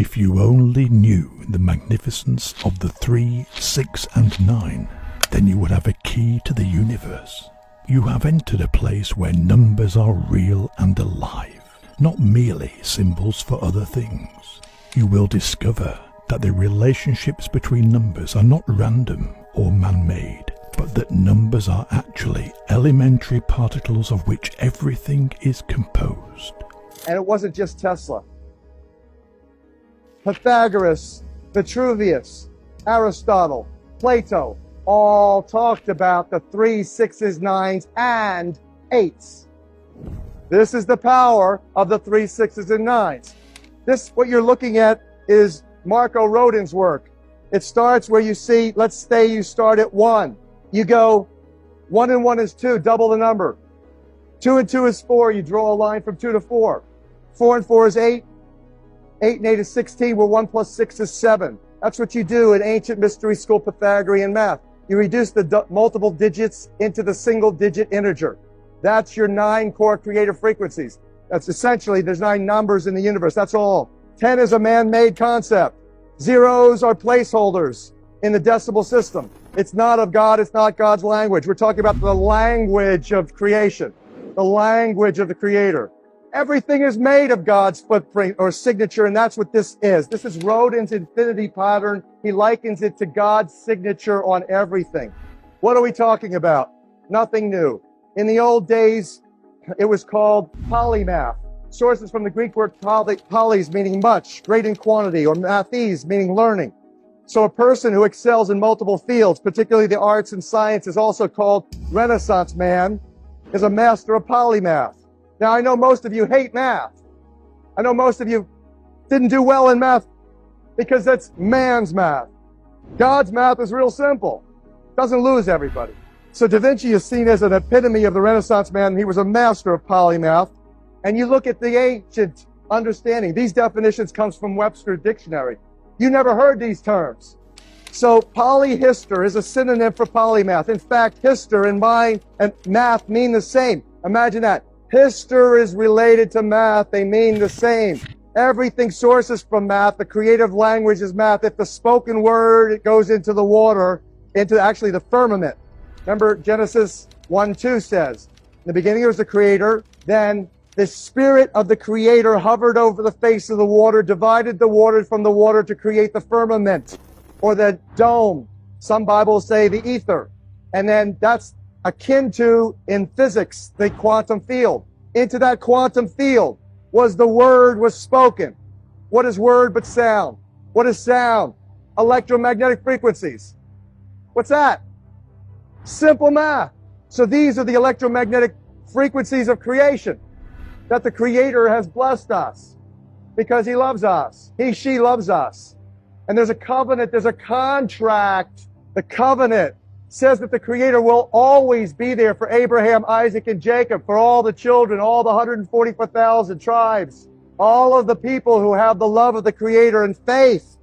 If you only knew the magnificence of the 3, 6, and 9, then you would have a key to the universe. You have entered a place where numbers are real and alive, not merely symbols for other things. You will discover that the relationships between numbers are not random or man-made, but that numbers are actually elementary particles of which everything is composed. And it wasn't just Tesla. Pythagoras, Vitruvius, Aristotle, Plato, all talked about the 3, 6s, 9s, and 8s. This is the power of the 3, 6s, and 9s. This, what you're looking at, is Marco Rodin's work. It starts where you see, let's say you start at 1. You go, 1 and 1 is 2, double the number. 2 and 2 is 4, you draw a line from 2 to 4. 4 and 4 is 8. 8 and 8 is 16, where 1 plus 6 is 7. That's what you do in ancient mystery school Pythagorean math. You reduce the multiple digits into the single digit integer. That's your 9 core creative frequencies. That's essentially, there's 9 numbers in the universe. That's all. 10 is a man-made concept. Zeros are placeholders in the decimal system. It's not of God. It's not God's language. We're talking about the language of creation, the language of the Creator. Everything is made of God's footprint or signature, and that's what this is. This is Rodin's infinity pattern. He likens it to God's signature on everything. What are we talking about? Nothing new. In the old days, it was called polymath. Sources from the Greek word polys, meaning much, great in quantity, or mathes, meaning learning. So a person who excels in multiple fields, particularly the arts and science, is also called Renaissance man, is a master of polymath. Now, I know most of you hate math. I know most of you didn't do well in math because that's man's math. God's math is real simple. Doesn't lose everybody. So Da Vinci is seen as an epitome of the Renaissance man. He was a master of polymath. And you look at the ancient understanding. These definitions comes from Webster Dictionary. You never heard these terms. So polyhister is a synonym for polymath. In fact, hister and mind and math mean the same. Imagine that. Hister is related to math. They mean the same. Everything sources from math. The creative language is math. If the spoken word, it goes into the water, into actually the firmament. Remember Genesis 1:2 says, in the beginning there was the Creator, then the Spirit of the Creator hovered over the face of the water, divided the water from the water to create the firmament, or the dome. Some Bibles say the ether. And then that's akin to, in physics, the quantum field. Into that quantum field was the word was spoken. What is word but sound? What is sound? Electromagnetic frequencies. What's that? Simple math. So these are the electromagnetic frequencies of creation that the Creator has blessed us because He loves us. He, she loves us. And there's a covenant, there's a contract. The covenant says that the Creator will always be there for Abraham, Isaac, and Jacob, for all the children, all the 144,000 tribes, all of the people who have the love of the Creator and faith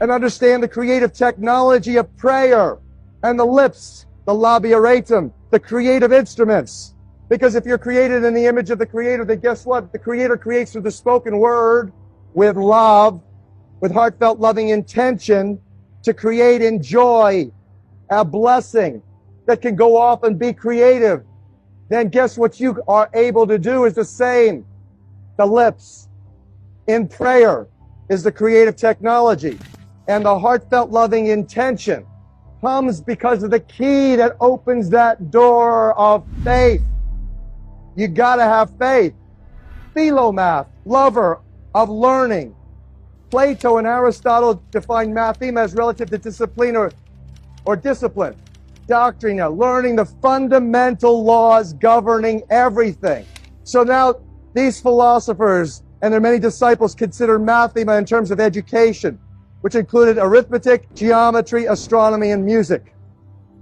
and understand the creative technology of prayer and the lips, the labiatum, the creative instruments. Because if you're created in the image of the Creator, then guess what? The Creator creates through the spoken word with love, with heartfelt loving intention to create in joy, a blessing that can go off and be creative. Then guess what you are able to do is the same. The lips in prayer is the creative technology. And the heartfelt loving intention comes because of the key that opens that door of faith. You gotta have faith. Philomath, lover of learning. Plato and Aristotle define mathema as relative to discipline or discipline. Doctrina, learning the fundamental laws governing everything. So now these philosophers and their many disciples consider mathema in terms of education, which included arithmetic, geometry, astronomy, and music.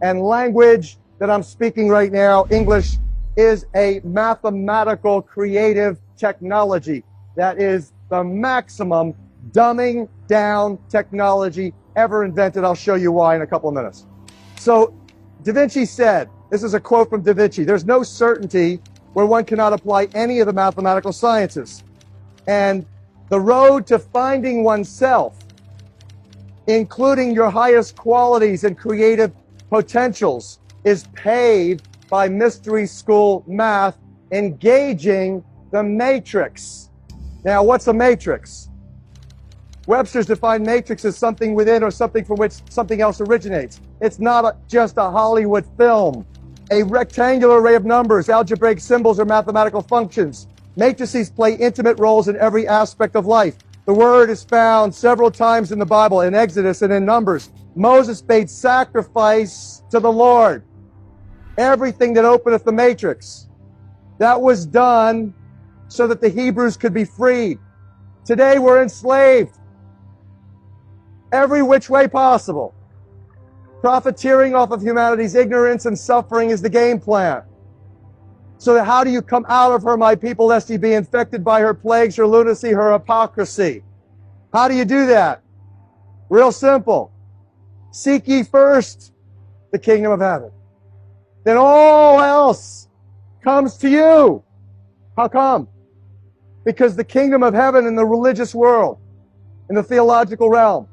And language that I'm speaking right now, English, is a mathematical creative technology that is the maximum dumbing down technology ever invented. I'll show you why in a couple of minutes. So Da Vinci said, this is a quote from Da Vinci, there's no certainty where one cannot apply any of the mathematical sciences. And The road to finding oneself, including your highest qualities and creative potentials, is paved by mystery school math, engaging the matrix. Now, what's a matrix? Webster's defined matrix as something within or something from which something else originates. It's not just a Hollywood film. A rectangular array of numbers, algebraic symbols, or mathematical functions. Matrices play intimate roles in every aspect of life. The word is found several times in the Bible, in Exodus and in Numbers. Moses made sacrifice to the Lord. Everything that openeth the matrix. That was done so that the Hebrews could be freed. Today we're enslaved. Every which way possible. Profiteering off of humanity's ignorance and suffering is the game plan. So that how do you come out of her, my people, lest ye be infected by her plagues, her lunacy, her hypocrisy? How do you do that? Real simple. Seek ye first the kingdom of heaven. Then all else comes to you. How come? Because the kingdom of heaven in the religious world, in the theological realm,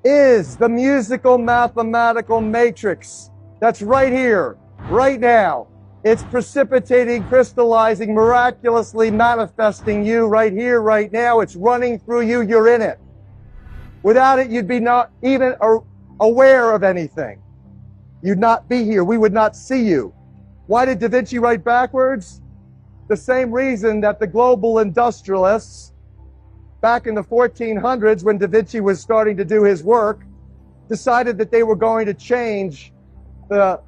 is the musical mathematical matrix that's right here, right now. It's precipitating, crystallizing, miraculously manifesting you right here, right now. It's running through you. You're in it. Without it, you'd be not even aware of anything. You'd not be here. We would not see you. Why did Da Vinci write backwards? The same reason that the global industrialists, back in the 1400s, when Da Vinci was starting to do his work, decided that they were going to change the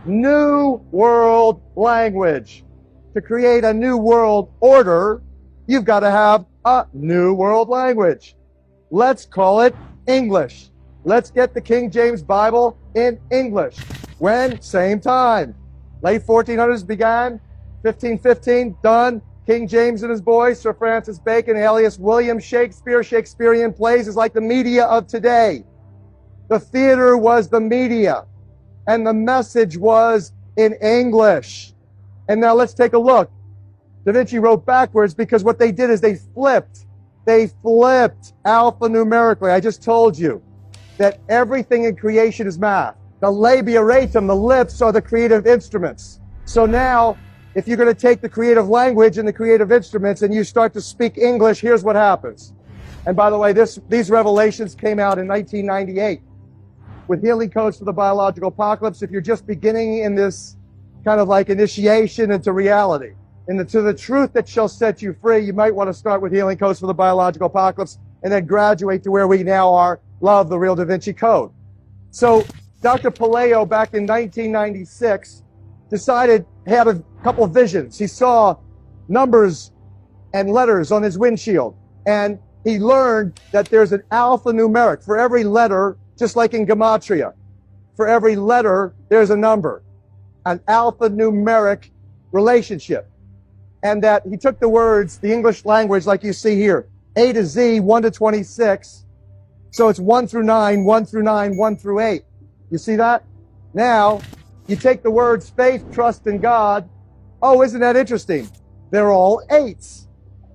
New World language. To create a new world order, you've got to have a new world language. Let's call it English. Let's get the King James Bible in English. When? Same time. Late 1400s began, 1515, done. King James and his boys, Sir Francis Bacon, alias William Shakespeare. Shakespearean plays is like the media of today. The theater was the media, and the message was in English. And now let's take a look. Da Vinci wrote backwards because what they did is they flipped alphanumerically. I just told you that everything in creation is math. The labia ratum, the lips, are the creative instruments. So now, if you're going to take the creative language and the creative instruments and you start to speak English, here's what happens. And by the way, these revelations came out in 1998 with Healing Codes for the Biological Apocalypse. If you're just beginning in this kind of like initiation into reality, to the truth that shall set you free, you might want to start with Healing Codes for the Biological Apocalypse and then graduate to where we now are, Love, the Real Da Vinci Code. So Dr. Palaio, back in 1996, had a couple of visions. He saw numbers and letters on his windshield, and he learned that there's an alphanumeric for every letter, just like in gematria. For every letter, there's a number, an alphanumeric relationship. And that he took the words, the English language, like you see here, A to Z, 1 to 26. So it's 1 through 9, 1 through 9, 1 through 8. You see that? Now, you take the words faith, trust in God. Oh, isn't that interesting? They're all 8s.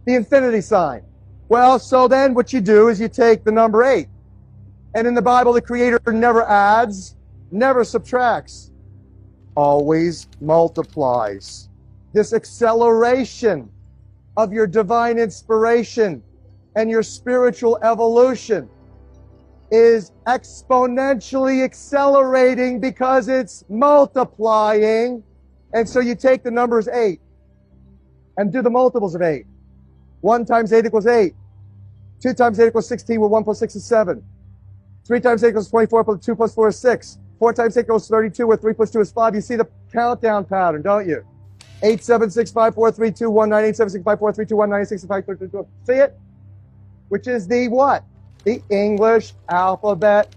The infinity sign. Well, so then what you do is you take the number 8. And in the Bible, the Creator never adds, never subtracts, always multiplies. This acceleration of your divine inspiration and your spiritual evolution is exponentially accelerating because it's multiplying. And so you take the numbers 8 and do the multiples of 8. 1 times 8 equals 8. 2 times 8 equals 16, where 1 plus 6 is 7. 3 times 8 equals 24, plus 2 plus 4 is 6. 4 times 8 equals 32, where 3 plus 2 is 5. You see the countdown pattern, don't you? 8, 7, 6, 5, 4, 3, 2, 1, 9, 8, 7, 6, 5, 4, 3, 2, 1, 9, 8, 6, 5, 4, 3, 2, 1. See it? Which is the what? The English alphabet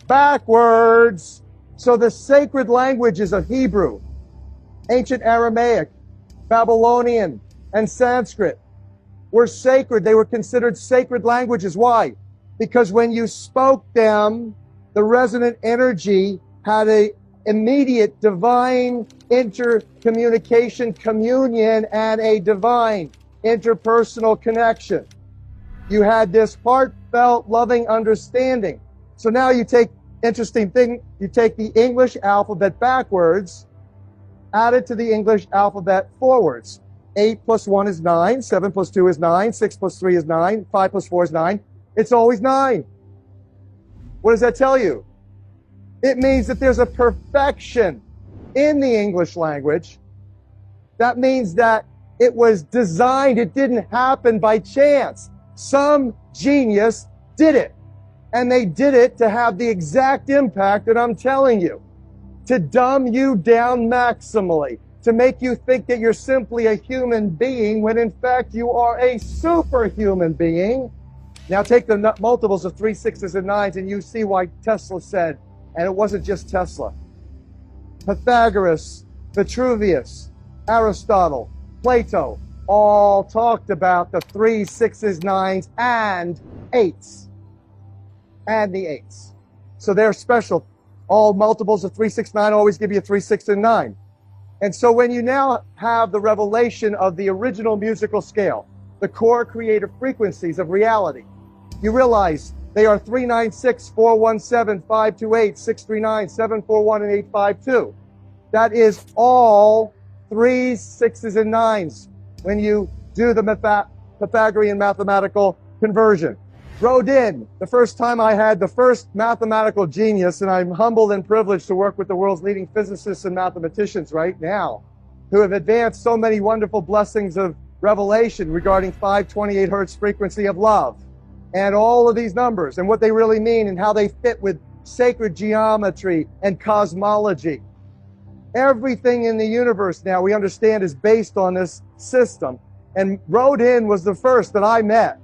backwards. So the sacred languages of Hebrew, ancient Aramaic, Babylonian, and Sanskrit were sacred. They were considered sacred languages. Why? Because when you spoke them, the resonant energy had an immediate divine intercommunication, communion, and a divine interpersonal connection. You had this heartfelt, loving understanding. So now you take, interesting thing, you take the English alphabet backwards, add it to the English alphabet forwards. 8 plus 1 is 9, 7 plus 2 is 9, 6 plus 3 is 9, 5 plus 4 is 9. It's always 9. What does that tell you? It means that there's a perfection in the English language. That means that it was designed, it didn't happen by chance. Some genius did it. And they did it to have the exact impact that I'm telling you. To dumb you down maximally. To make you think that you're simply a human being when in fact you are a superhuman being. Now take the multiples of 3, 6s, and 9s and you see why Tesla said, and it wasn't just Tesla. Pythagoras, Vitruvius, Aristotle, Plato, all talked about the 3, 6s, 9s, and 8s. And the 8s. So they're special. All multiples of 3, 6, 9 always give you 3, 6, and 9. And so when you now have the revelation of the original musical scale, the core creative frequencies of reality, you realize they are 396, 417, 528, 639, 741, and 852. That is all 3, 6s, and 9s when you do the Pythagorean mathematical conversion. Rodin, the first time I had the first mathematical genius, and I'm humbled and privileged to work with the world's leading physicists and mathematicians right now, who have advanced so many wonderful blessings of revelation regarding 528 hertz frequency of love, and all of these numbers, and what they really mean, and how they fit with sacred geometry and cosmology. Everything in the universe now, we understand, is based on this system. And Rodin was the first that I met.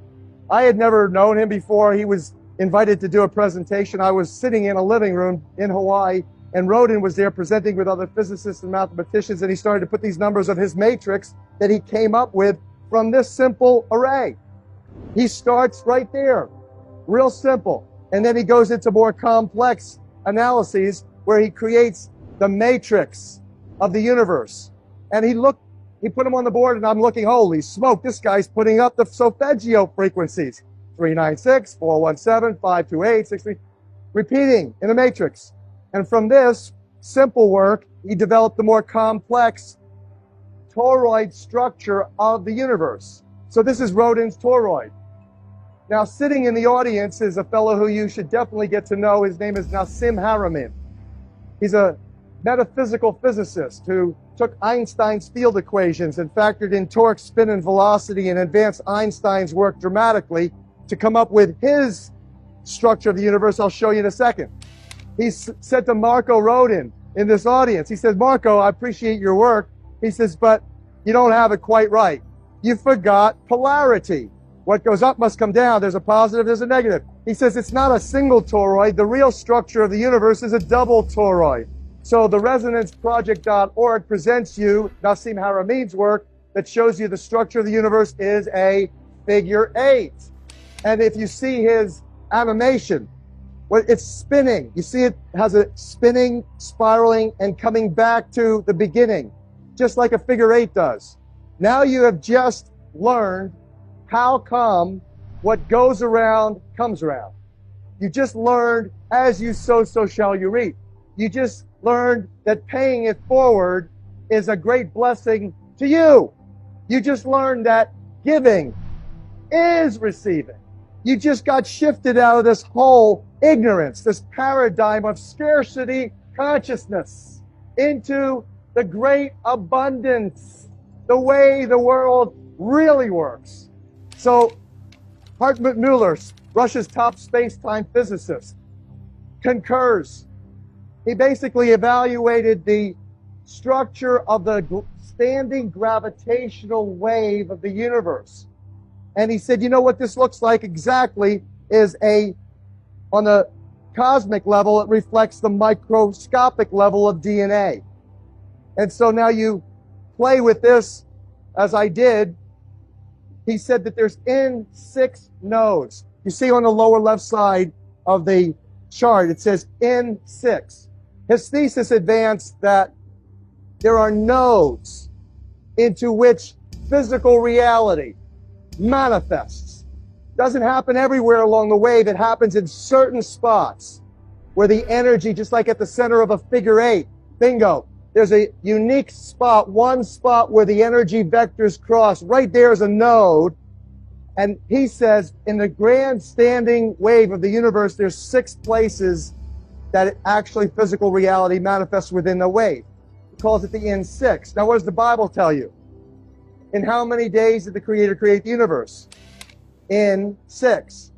I had never known him before. He was invited to do a presentation. I was sitting in a living room in Hawaii, and Rodin was there presenting with other physicists and mathematicians, and he started to put these numbers of his matrix that he came up with from this simple array. He starts right there, real simple, and then he goes into more complex analyses where he creates the matrix of the universe. And he put them on the board, and I'm looking, holy smoke, this guy's putting up the solfeggio frequencies. 396, 417, 528, 63, repeating in a matrix. And from this simple work, he developed the more complex toroid structure of the universe. So this is Rodin's toroid. Now, sitting in the audience is a fellow who you should definitely get to know. His name is Nassim Haramein. He's a metaphysical physicist who took Einstein's field equations and factored in torque, spin, and velocity and advanced Einstein's work dramatically to come up with his structure of the universe. I'll show you in a second. He said to Marco Rodin in this audience, he says, Marco, I appreciate your work. He says, but you don't have it quite right. You forgot polarity. What goes up must come down. There's a positive, there's a negative. He says it's not a single toroid. The real structure of the universe is a double toroid. So the ResonanceProject.org presents you Nassim Haramein's work that shows you the structure of the universe is a figure 8. And if you see his animation, well, it's spinning. You see it has a spinning, spiraling, and coming back to the beginning, just like a figure 8 does. Now you have just learned how come what goes around comes around. You just learned as you sow, so shall you reap. You just learned that paying it forward is a great blessing to you. You just learned that giving is receiving. You just got shifted out of this whole ignorance, this paradigm of scarcity consciousness into the great abundance, the way the world really works. So Hartmut Müller, Russia's top space-time physicist, concurs. He basically evaluated the structure of the standing gravitational wave of the universe. And he said, you know what this looks like exactly is on the cosmic level, it reflects the microscopic level of DNA. And so now you play with this, as I did. He said that there's in 6 nodes. You see on the lower left side of the chart, it says in 6. His thesis advanced that there are nodes into which physical reality manifests. Doesn't happen everywhere along the wave. It happens in certain spots where the energy, just like at the center of a figure eight, bingo, there's a unique spot, one spot where the energy vectors cross. Right there is a node. And he says in the grand standing wave of the universe, there's 6 places that actually physical reality manifests within the wave. He calls it the N6. Now, what does the Bible tell you? In how many days did the Creator create the universe? In 6.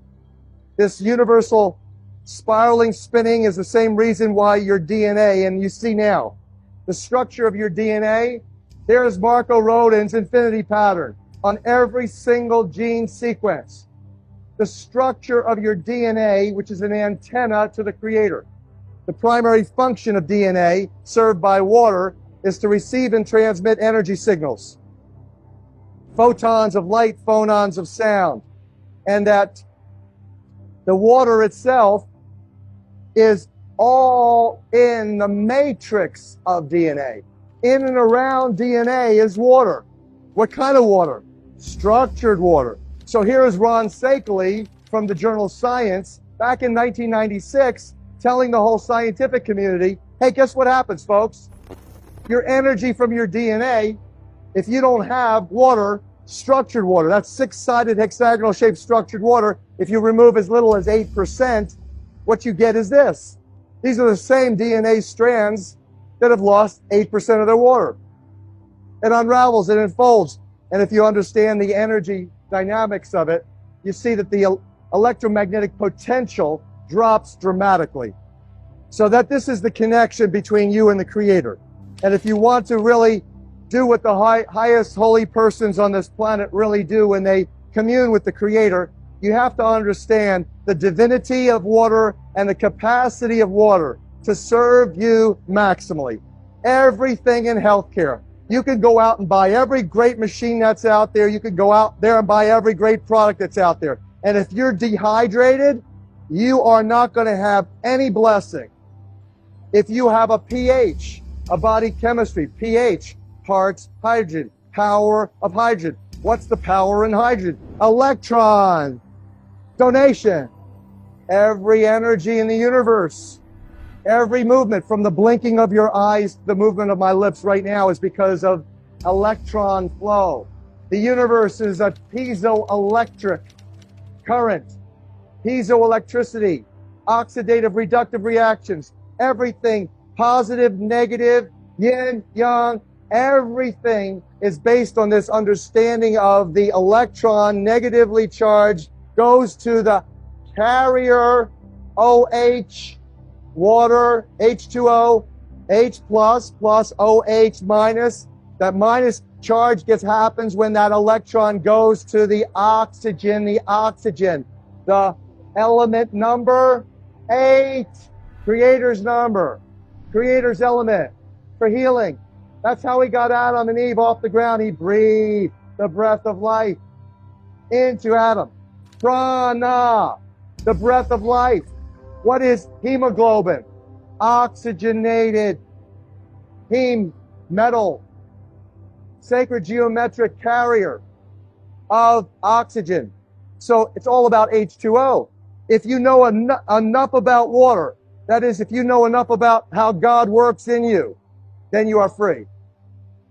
This universal spiraling, spinning is the same reason why your DNA, and you see now, the structure of your DNA, there's Marco Rodin's infinity pattern on every single gene sequence. The structure of your DNA, which is an antenna to the Creator. The primary function of DNA, served by water, is to receive and transmit energy signals. Photons of light, phonons of sound. And that the water itself is all in the matrix of DNA. In and around DNA is water. What kind of water? Structured water. So here is Ron Sakeley from the journal Science back in 1996 telling the whole scientific community, hey, guess what happens, folks? Your energy from your DNA, if you don't have water, structured water, that's 6-sided hexagonal shaped structured water, if you remove as little as 8%, what you get is this. These are the same DNA strands that have lost 8% of their water. It unravels, it unfolds. And if you understand the energy dynamics of it, you see that the electromagnetic potential drops dramatically. So that this is the connection between you and the Creator. And if you want to really do what the highest holy persons on this planet really do when they commune with the Creator, you have to understand the divinity of water and the capacity of water to serve you maximally. Everything in healthcare. You can go out and buy every great machine that's out there. You can go out there and buy every great product that's out there. And if you're dehydrated, you are not going to have any blessing. If you have a pH, a body chemistry, pH, parts hydrogen, power of hydrogen. What's the power in hydrogen? Electron. Donation. Every energy in the universe, every movement from the blinking of your eyes to the movement of my lips right now is because of electron flow. The universe is a piezoelectric current, piezoelectricity, oxidative, reductive reactions, everything positive, negative, yin, yang, everything is based on this understanding of the electron negatively charged goes to the carrier OH, water, H2O, H plus OH minus. That minus charge happens when that electron goes to the oxygen, the element number 8, Creator's number, Creator's element for healing. That's how he got Adam and Eve off the ground. He breathed the breath of life into Adam. Prana, the breath of life. What is hemoglobin? Oxygenated heme metal, sacred geometric carrier of oxygen. So it's all about H2O. If you know enough about water, that is, if you know enough about how God works in you, then you are free.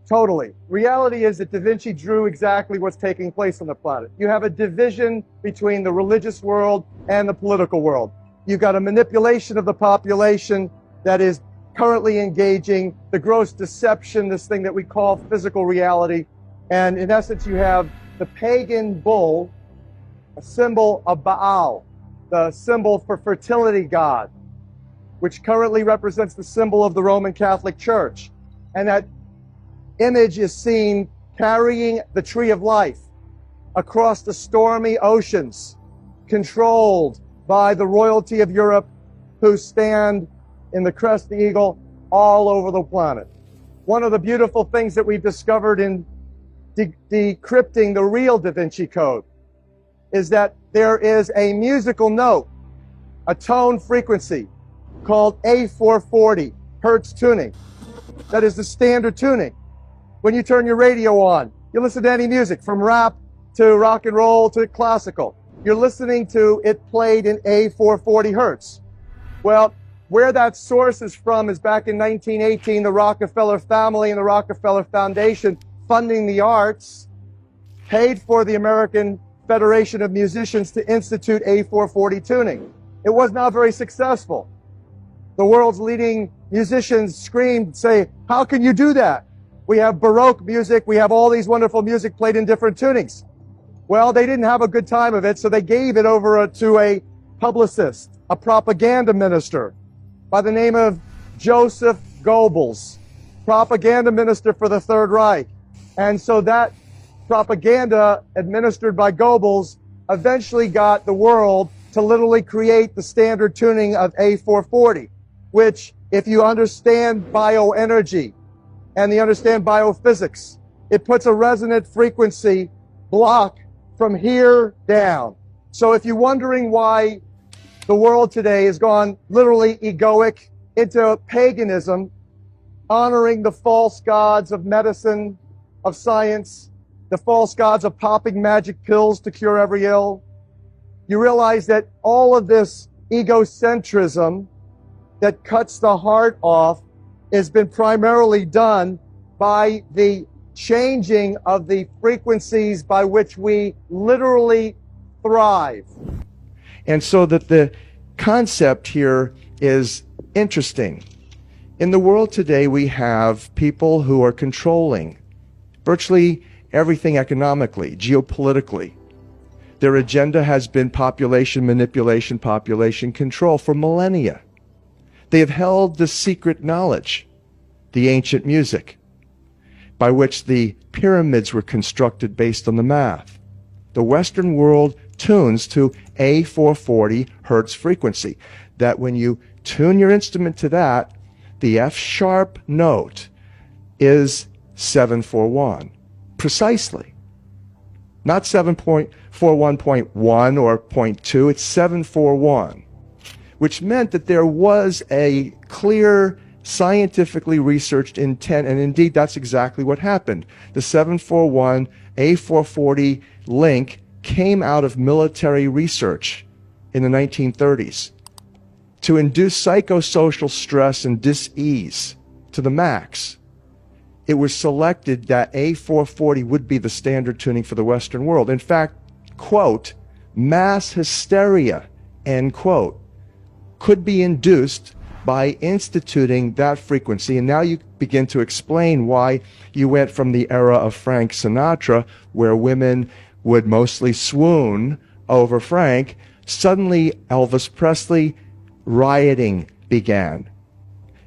Totally. Reality is that Da Vinci drew exactly what's taking place on the planet. You have a division between the religious world and the political world. You've got a manipulation of the population that is currently engaging the gross deception, this thing that we call physical reality. And in essence, you have the pagan bull, a symbol of Baal, the symbol for fertility god, which currently represents the symbol of the Roman Catholic Church. And that image is seen carrying the tree of life across the stormy oceans, controlled by the royalty of Europe, who stand in the crest of the eagle all over the planet. One of the beautiful things that we've discovered in decrypting the real Da Vinci Code is that there is a musical note, a tone frequency called A440 Hertz tuning. That is the standard tuning. When you turn your radio on, you listen to any music from rap to rock and roll to classical. you're listening to it played in A440 hertz. Well, where that source is from is back in 1918, the Rockefeller family and the Rockefeller Foundation funding the arts paid for the American Federation of Musicians to institute A440 tuning. It was not very successful. The world's leading musicians screamed, say, how can you do that? We have Baroque music, we have all these wonderful music played in different tunings. Well, they didn't have a good time of it, so they gave it over to a publicist, a propaganda minister by the name of Joseph Goebbels, propaganda minister for the Third Reich. And so that propaganda administered by Goebbels eventually got the world to literally create the standard tuning of A440, which, if you understand bioenergy and you understand biophysics, it puts a resonant frequency block from here down. So if you're wondering why the world today has gone literally egoic into paganism, honoring the false gods of medicine, of science, the false gods of popping magic pills to cure every ill, you realize that all of this egocentrism that cuts the heart off has been primarily done by the changing of the frequencies by which we literally thrive. And so that the concept here is interesting. In the world today, we have people who are controlling virtually everything economically, geopolitically. Their agenda has been population manipulation, population control for millennia. They have held the secret knowledge, the ancient music, by which the pyramids were constructed based on the math. The Western world tunes to A440 hertz frequency, that when you tune your instrument to that, the F sharp note is 741, precisely. Not 7.41.1 or 0.2, it's 741, which meant that there was a clear scientifically researched intent, and indeed that's exactly what happened. The 741 A440 link came out of military research in the 1930s to induce psychosocial stress and dis-ease to the max. It was selected that A440 would be the standard tuning for the Western world. In fact, quote, mass hysteria, end quote, could be induced by instituting that frequency. And now you begin to explain why you went from the era of Frank Sinatra, where women would mostly swoon over Frank. Suddenly, Elvis Presley, rioting began.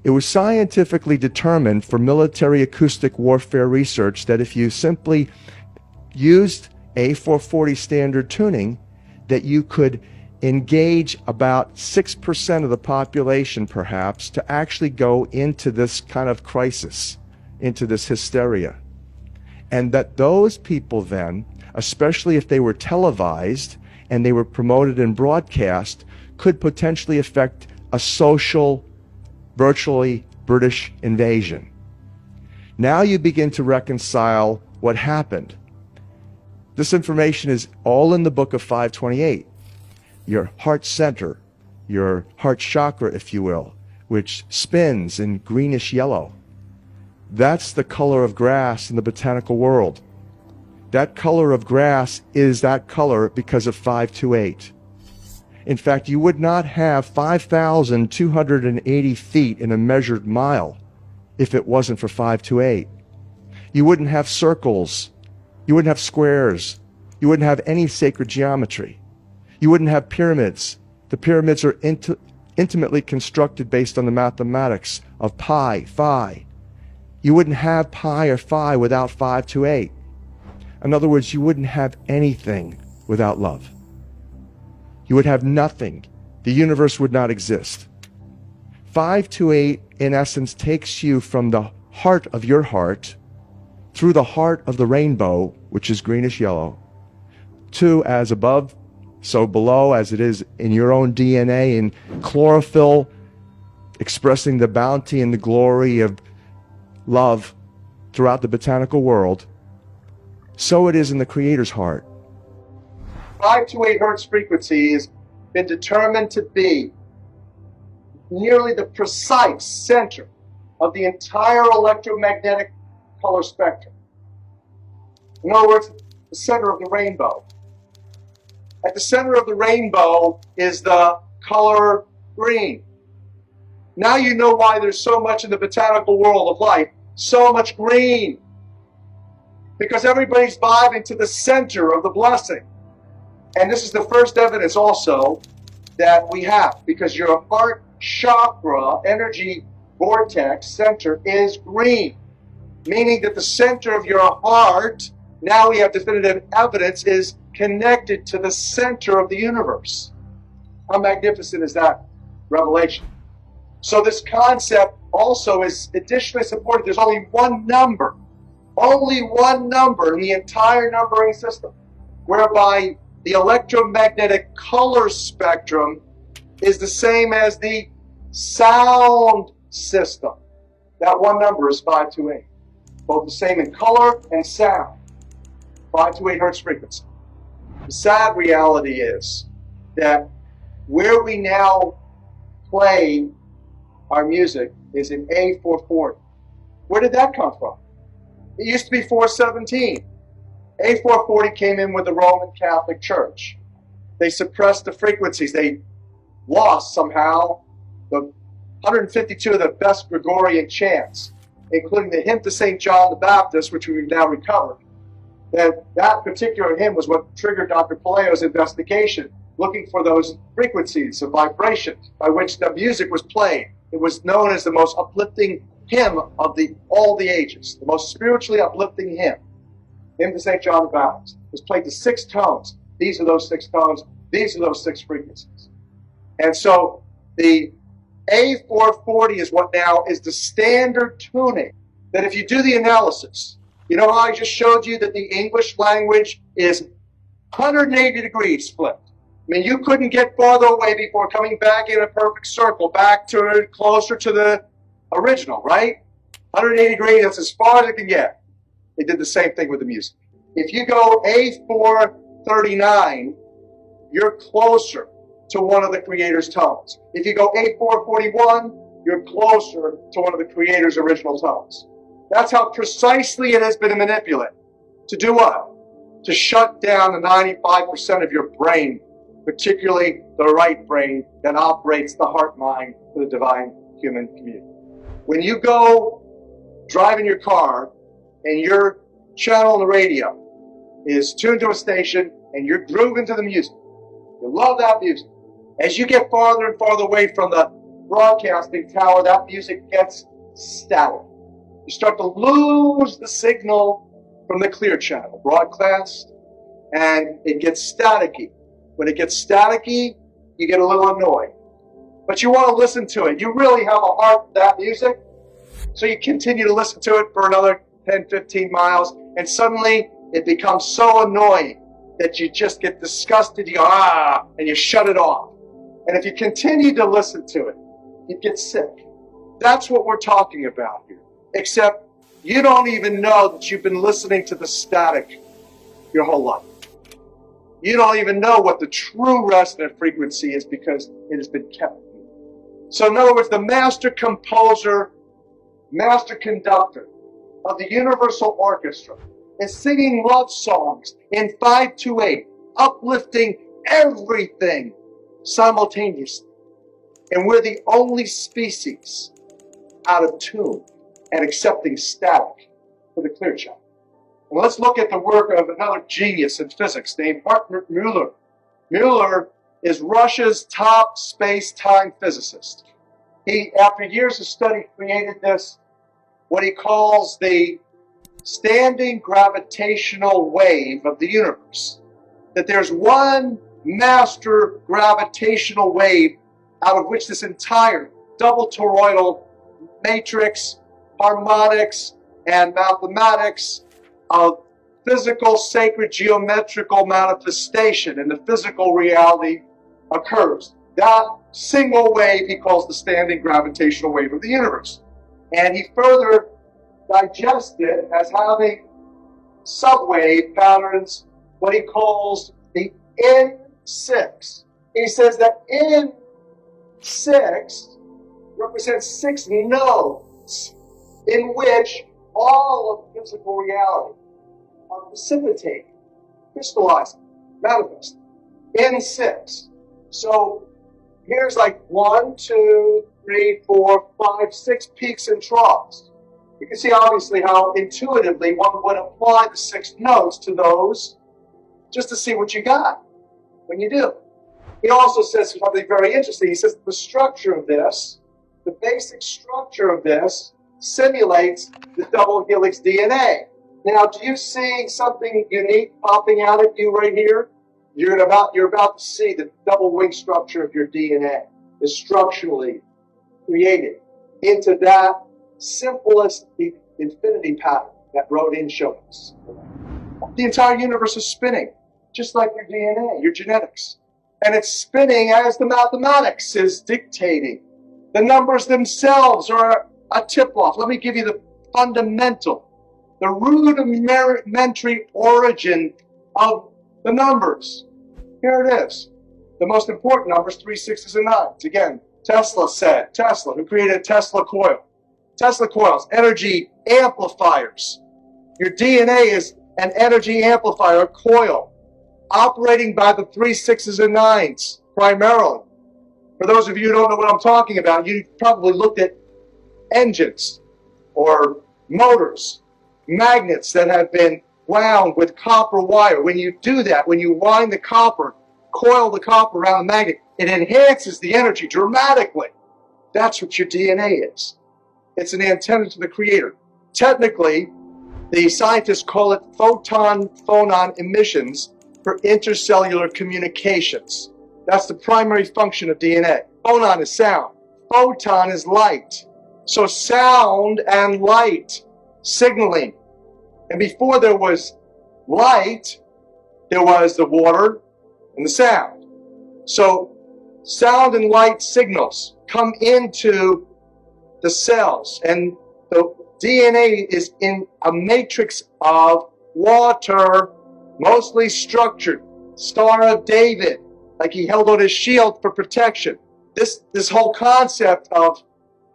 It was scientifically determined for military acoustic warfare research that if you simply used A440 standard tuning, that you could engage about 6% of the population, perhaps, to actually go into this kind of crisis, into this hysteria. And that those people then, especially if they were televised and they were promoted and broadcast, could potentially affect a social, virtually British invasion. Now you begin to reconcile what happened. This information is all in the book of 528. Your heart center, your heart chakra, if you will, which spins in greenish yellow. That's the color of grass in the botanical world. That color of grass is that color because of 528. In fact, you would not have 5,280 feet in a measured mile if it wasn't for 528. You wouldn't have circles. You wouldn't have squares. You wouldn't have any sacred geometry. You wouldn't have pyramids. The pyramids are intimately constructed based on the mathematics of pi, phi. You wouldn't have pi or phi without 528. In other words, you wouldn't have anything without love. You would have nothing. The universe would not exist. 528, in essence, takes you from the heart of your heart, through the heart of the rainbow, which is greenish yellow, to as above, so below, as it is in your own DNA, in chlorophyll, expressing the bounty and the glory of love throughout the botanical world. So it is in the Creator's heart. 528 hertz frequency has been determined to be nearly the precise center of the entire electromagnetic color spectrum. In other words, the center of the rainbow. At the center of the rainbow is the color green. Now you know why there's so much in the botanical world of life, so much green. Because everybody's vibing to the center of the blessing. And this is the first evidence also that we have, because your heart chakra energy vortex center is green, meaning that the center of your heart, now we have definitive evidence, is connected to the center of the universe. How magnificent is that revelation? So this concept also is additionally supported. There's only one number in the entire numbering system, whereby the electromagnetic color spectrum is the same as the sound system. That one number is 528. Both the same in color and sound. 528 hertz frequency. The sad reality is that where we now play our music is in A440. Where did that come from? It used to be 417. A440 came in with the Roman Catholic Church. They suppressed the frequencies. They lost somehow the 152 of the best Gregorian chants, including the hymn to St. John the Baptist, which we've now recovered. That particular hymn was what triggered Dr. Palaio's investigation, looking for those frequencies of vibration by which the music was played. It was known as the most uplifting hymn of all the ages, the most spiritually uplifting hymn. Hymn to St. John the Baptist. It was played to 6 tones. These are those 6 tones. These are those 6 frequencies. And so the A440 is what now is the standard tuning, that if you do the analysis, you know how I just showed you that the English language is 180 degrees flipped. I mean, you couldn't get farther away before coming back in a perfect circle, back to closer to the original, right? 180 degrees, that's as far as it can get. They did the same thing with the music. If you go A439, you're closer to one of the Creator's tones. If you go A441, you're closer to one of the Creator's original tones. That's how precisely it has been manipulated. To do what? To shut down the 95% of your brain, particularly the right brain that operates the heart mind for the divine human community. When you go drive in your car and your channel on the radio is tuned to a station and you're grooving to the music, you love that music. As you get farther and farther away from the broadcasting tower, that music gets static. You start to lose the signal from the clear channel, broadcast, and it gets staticky. When it gets staticky, you get a little annoyed. But you want to listen to it. You really have a heart for that music, so you continue to listen to it for another 10, 15 miles, and suddenly it becomes so annoying that you just get disgusted, you go, and you shut it off. And if you continue to listen to it, you get sick. That's what we're talking about here. Except you don't even know that you've been listening to the static your whole life. You don't even know what the true resonant frequency is because it has been kept. So in other words, the master composer, master conductor of the Universal Orchestra is singing love songs in 528, uplifting everything simultaneously. And we're the only species out of tune and accepting static for the clear channel. And let's look at the work of another genius in physics named Hartmut Müller. Müller is Russia's top space-time physicist. He, after years of study, created this, what he calls the standing gravitational wave of the universe. That there's one master gravitational wave out of which this entire double toroidal matrix, harmonics, and mathematics of physical, sacred, geometrical manifestation in the physical reality occurs. That single wave he calls the standing gravitational wave of the universe. And he further digests it as having subwave patterns, what he calls the N6. He says that N6 represents 6 nodes in which all of physical reality are precipitating, crystallizing, manifesting. N6. So here's like 1, 2, 3, 4, 5, 6 peaks and troughs. You can see obviously how intuitively one would apply the 6 nodes to those just to see what you got when you do. He also says something very interesting. He says the structure of this, the basic structure of this, simulates the double helix DNA. Now, do you see something unique popping out at you right here? You're about to see the double wing structure of your DNA is structurally created into that simplest infinity pattern that Rodin showed us. The entire universe is spinning, just like your DNA, your genetics. And it's spinning as the mathematics is dictating. The numbers themselves are a tip-off. Let me give you the fundamental, the rudimentary origin of the numbers. Here it is. The most important numbers, 3, 6s, and 9s. Again, Tesla, who created a Tesla coil. Tesla coils, energy amplifiers. Your DNA is an energy amplifier, a coil, operating by the 3, 6s, and 9s primarily. For those of you who don't know what I'm talking about, you probably looked at engines or motors, magnets that have been wound with copper wire. When you do that, when you wind the copper, coil the copper around the magnet, it enhances the energy dramatically. That's what your DNA is. It's an antenna to the Creator. Technically, the scientists call it photon emissions for intercellular communications. That's the primary function of DNA. Phonon is sound. Photon is light. So sound and light signaling. And before there was light, there was the water and the sound. So sound and light signals come into the cells, and the DNA is in a matrix of water, mostly structured. Star of David, like he held on his shield for protection. This whole concept of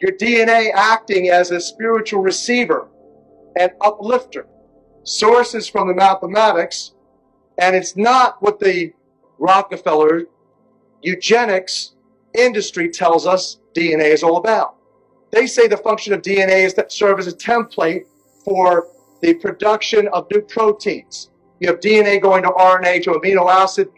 your DNA acting as a spiritual receiver and uplifter. Sources from the mathematics, and it's not what the Rockefeller eugenics industry tells us DNA is all about. They say the function of DNA is to serve as a template for the production of new proteins. You have DNA going to RNA to amino acid,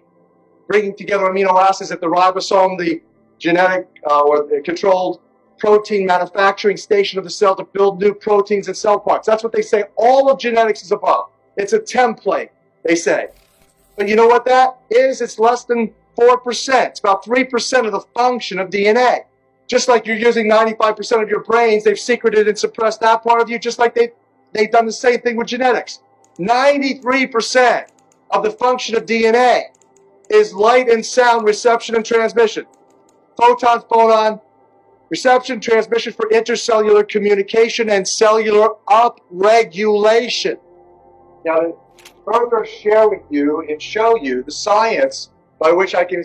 bringing together amino acids at the ribosome, the genetic or the controlled protein manufacturing station of the cell to build new proteins and cell parts. That's what they say all of genetics is about. It's a template, they say. But you know what that is? It's less than 4%. It's about 3% of the function of DNA. Just like you're using 95% of your brains, they've secreted and suppressed that part of you, just like they've done the same thing with genetics. 93% of the function of DNA is light and sound reception and transmission. Photon, reception, transmission for intercellular communication and cellular upregulation. Now, to further share with you and show you the science by which I can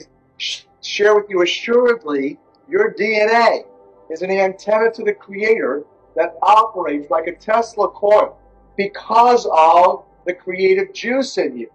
share with you assuredly, your DNA is an antenna to the Creator that operates like a Tesla coil because of the creative juice in you.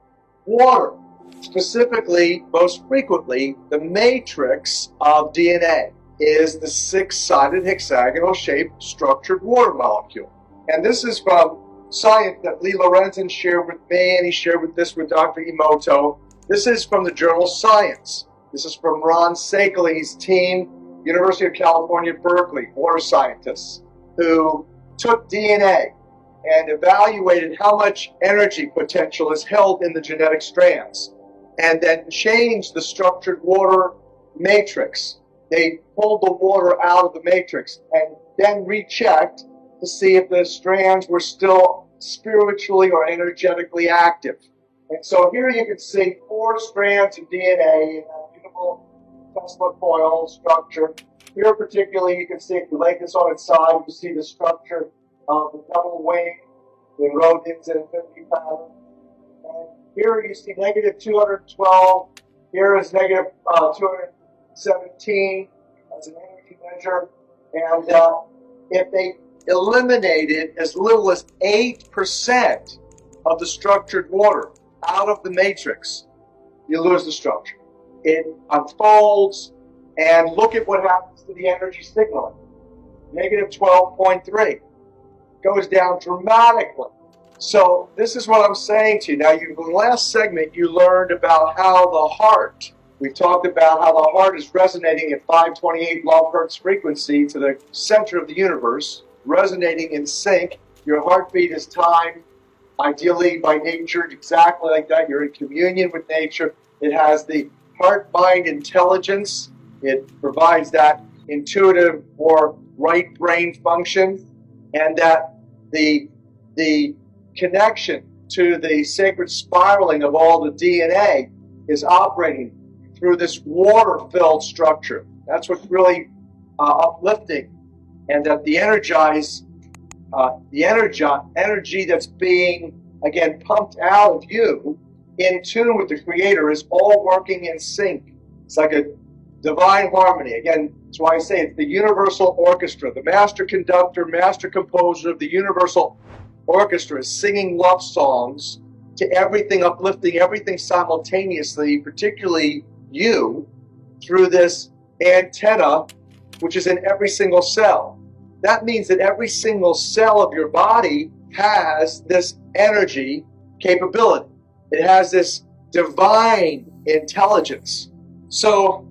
Water, specifically, most frequently, the matrix of DNA is the 6-sided hexagonal-shaped structured water molecule. And this is from science that Lee Lorenzen shared with me, and he shared with Dr. Emoto. This is from the journal Science. This is from Ron Sakeley's team, University of California, Berkeley, water scientists, who took DNA and evaluated how much energy potential is held in the genetic strands, and then changed the structured water matrix. They pulled the water out of the matrix and then rechecked to see if the strands were still spiritually or energetically active. And so here you can see 4 strands of DNA in a beautiful Tesla coil structure. Here particularly you can see, if you lay this on its side, you see the structure of the double wing in Rodin's infinity pattern. And Here you see negative 212. Here is negative 217. That's an energy measure. And if they eliminated as little as 8% of the structured water out of the matrix, you lose the structure. It unfolds, and look at what happens to the energy signaling. Negative 12.3 goes down dramatically. So this is what I'm saying to you. Now, in the last segment, you learned about how the heart, we talked about how the heart is resonating at 528 love hertz frequency to the center of the universe, resonating in sync. Your heartbeat is timed, ideally by nature, exactly like that. You're in communion with nature. It has the heart-mind intelligence. It provides that intuitive or right brain function, and that the connection to the sacred spiraling of all the DNA is operating through this water-filled structure. That's what's really uplifting, and that the energy that's being, again, pumped out of you in tune with the Creator is all working in sync. It's like a divine harmony. Again, that's why I say it's the universal orchestra. The master conductor, master composer of the universal orchestra is singing love songs to everything, uplifting everything simultaneously, particularly you, through this antenna, which is in every single cell. That means that every single cell of your body has this energy capability. It has this divine intelligence. So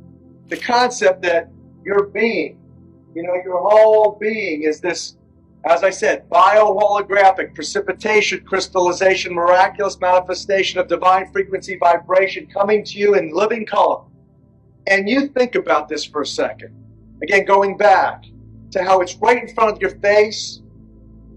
the concept that your being, your whole being is this, as I said, bioholographic precipitation, crystallization, miraculous manifestation of divine frequency vibration coming to you in living color. And you think about this for a second. Again, going back to how it's right in front of your face,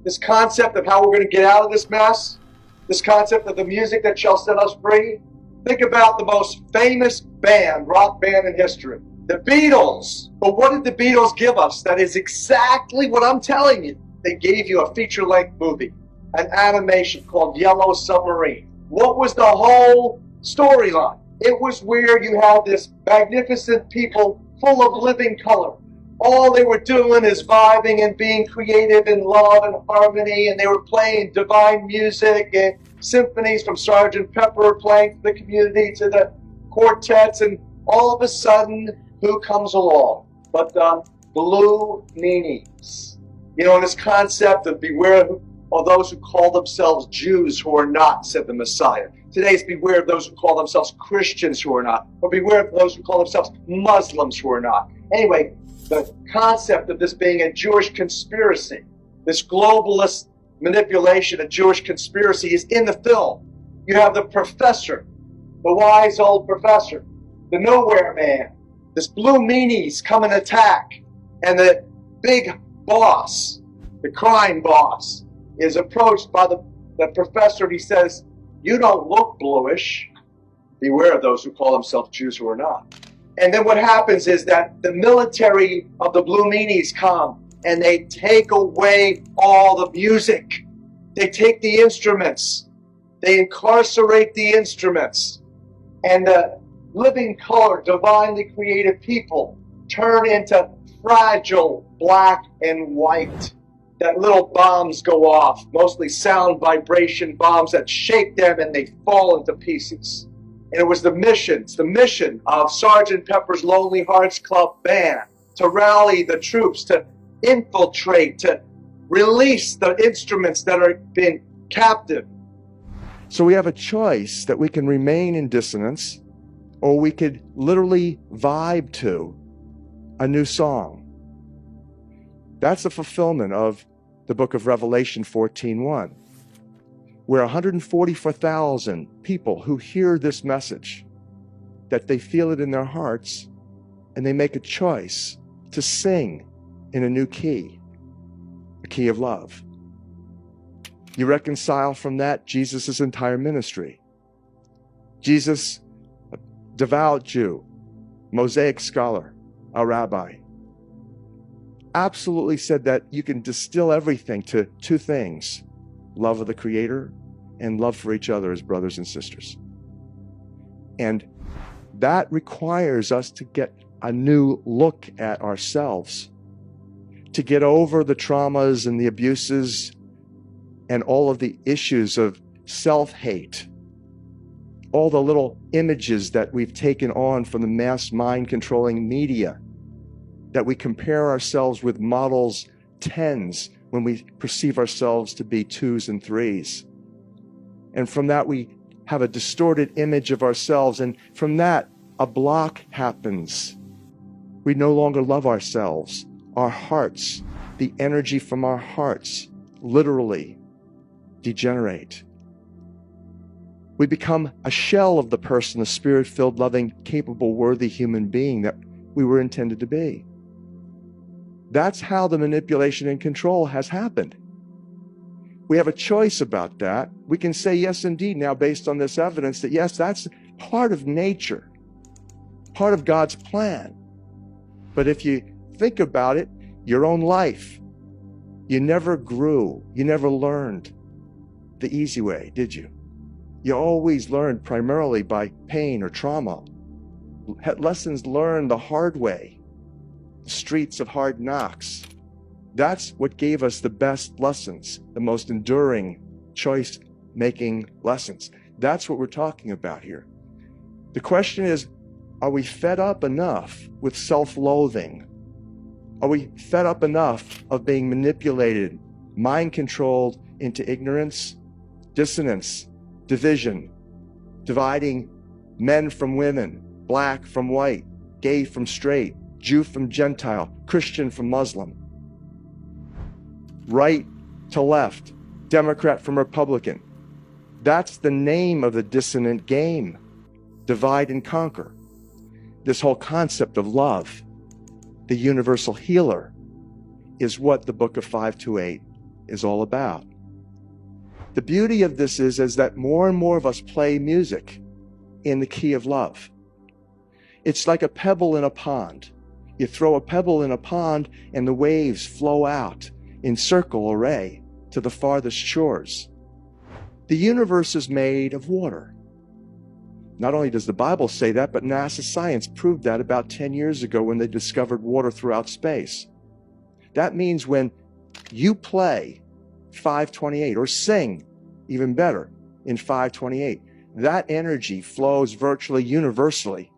this concept of how we're going to get out of this mess, this concept of the music that shall set us free. Think about the most famous rock band in history, the Beatles. But what did the Beatles give us? That is exactly what I'm telling you. They gave you a feature-length movie, an animation called Yellow Submarine. What was the whole storyline? It was where you had this magnificent people full of living color. All they were doing is vibing and being creative in love and harmony, and they were playing divine music and symphonies from Sgt. Pepper playing for the community to the quartets, and all of a sudden, who comes along but the blue meanies? This concept of beware of those who call themselves Jews who are not, said the Messiah. Today is beware of those who call themselves Christians who are not, or beware of those who call themselves Muslims who are not. Anyway, the concept of this being a Jewish conspiracy, this globalist manipulation of Jewish conspiracy is in the film. You have the professor, the wise old professor, the nowhere man, this blue meanies come and attack, and the big boss, the crime boss, is approached by the professor, and he says, "You don't look bluish. Beware of those who call themselves Jews who are not." And then what happens is that the military of the blue meanies come and they take away all the music. They take the instruments. They incarcerate the instruments. And the living color, divinely created people turn into fragile black and white. That little bombs go off, mostly sound vibration bombs that shake them and they fall into pieces. And it was the mission of Sgt. Pepper's Lonely Hearts Club Band to rally the troops, to infiltrate, to release the instruments that are being captive. So we have a choice that we can remain in dissonance, or we could literally vibe to a new song. That's the fulfillment of the book of Revelation 14:1. Where 144,000 people who hear this message, that they feel it in their hearts, and they make a choice to sing in a new key, a key of love. You reconcile from that Jesus' entire ministry. Jesus, a devout Jew, Mosaic scholar, a rabbi, absolutely said that you can distill everything to two things: love of the Creator and love for each other as brothers and sisters. And that requires us to get a new look at ourselves, to get over the traumas and the abuses and all of the issues of self-hate, all the little images that we've taken on from the mass mind-controlling media, that we compare ourselves with models 10s when we perceive ourselves to be 2s and 3s. And from that, we have a distorted image of ourselves, and from that, a block happens. We no longer love ourselves. Our hearts, the energy from our hearts, literally degenerate. We become a shell of the person, the spirit-filled, loving, capable, worthy human being that we were intended to be. That's how the manipulation and control has happened. We have a choice about that. We can say, yes, indeed, now based on this evidence, that yes, that's part of nature, part of God's plan. But if you think about it, your own life, you never grew, you never learned the easy way, did you? You always learned primarily by pain or trauma. Lessons learned the hard way, streets of hard knocks. That's what gave us the best lessons, the most enduring choice-making lessons. That's what we're talking about here. The question is, are we fed up enough with self-loathing? Are we fed up enough of being manipulated, mind-controlled into ignorance, dissonance, division, dividing men from women, black from white, gay from straight, Jew from Gentile, Christian from Muslim, right to left, Democrat from Republican? That's the name of the dissonant game. Divide and conquer. This whole concept of love, the universal healer, is what the book of 528 is all about. The beauty of this is that more and more of us play music in the key of love. It's like a pebble in a pond. You throw a pebble in a pond and the waves flow out in circle array to the farthest shores. The universe is made of water. Not only does the Bible say that, but NASA science proved that about 10 years ago when they discovered water throughout space. That means when you play 528 or sing, even better, in 528, that energy flows virtually universally,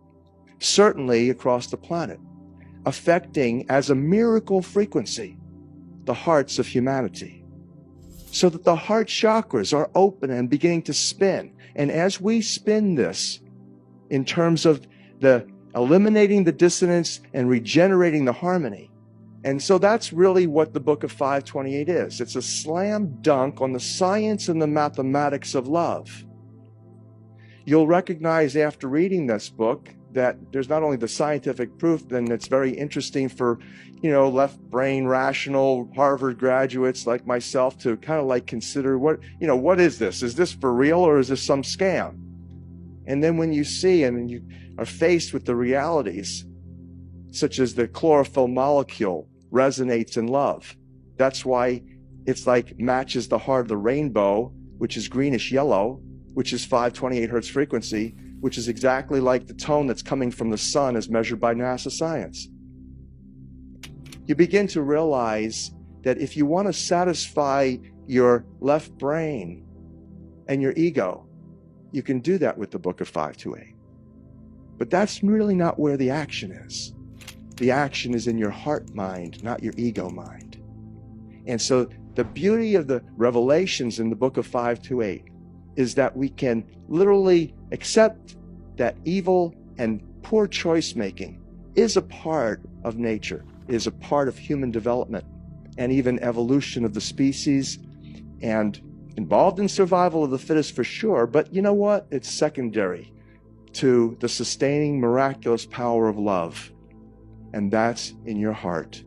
certainly across the planet, affecting as a miracle frequency the hearts of humanity, so that the heart chakras are open and beginning to spin. And as we spin this in terms of the eliminating the dissonance and regenerating the harmony, and so that's really what the book of 528 is. It's a slam dunk on the science and the mathematics of love. You'll recognize after reading this book that there's not only the scientific proof, then it's very interesting for, left brain rational Harvard graduates like myself to kind of like consider what is this? Is this for real or is this some scam? And then when you see and you are faced with the realities, such as the chlorophyll molecule resonates in love. That's why it's like matches the heart of the rainbow, which is greenish yellow, which is 528 hertz frequency, which is exactly like the tone that's coming from the sun as measured by NASA science. You begin to realize that if you want to satisfy your left brain and your ego, you can do that with the book of 528. But that's really not where the action is. The action is in your heart mind, not your ego mind. And so the beauty of the revelations in the book of 528 is that we can literally accept that evil and poor choice making is a part of nature, is a part of human development and even evolution of the species, and involved in survival of the fittest for sure. But you know what? It's secondary to the sustaining miraculous power of love. And that's in your heart.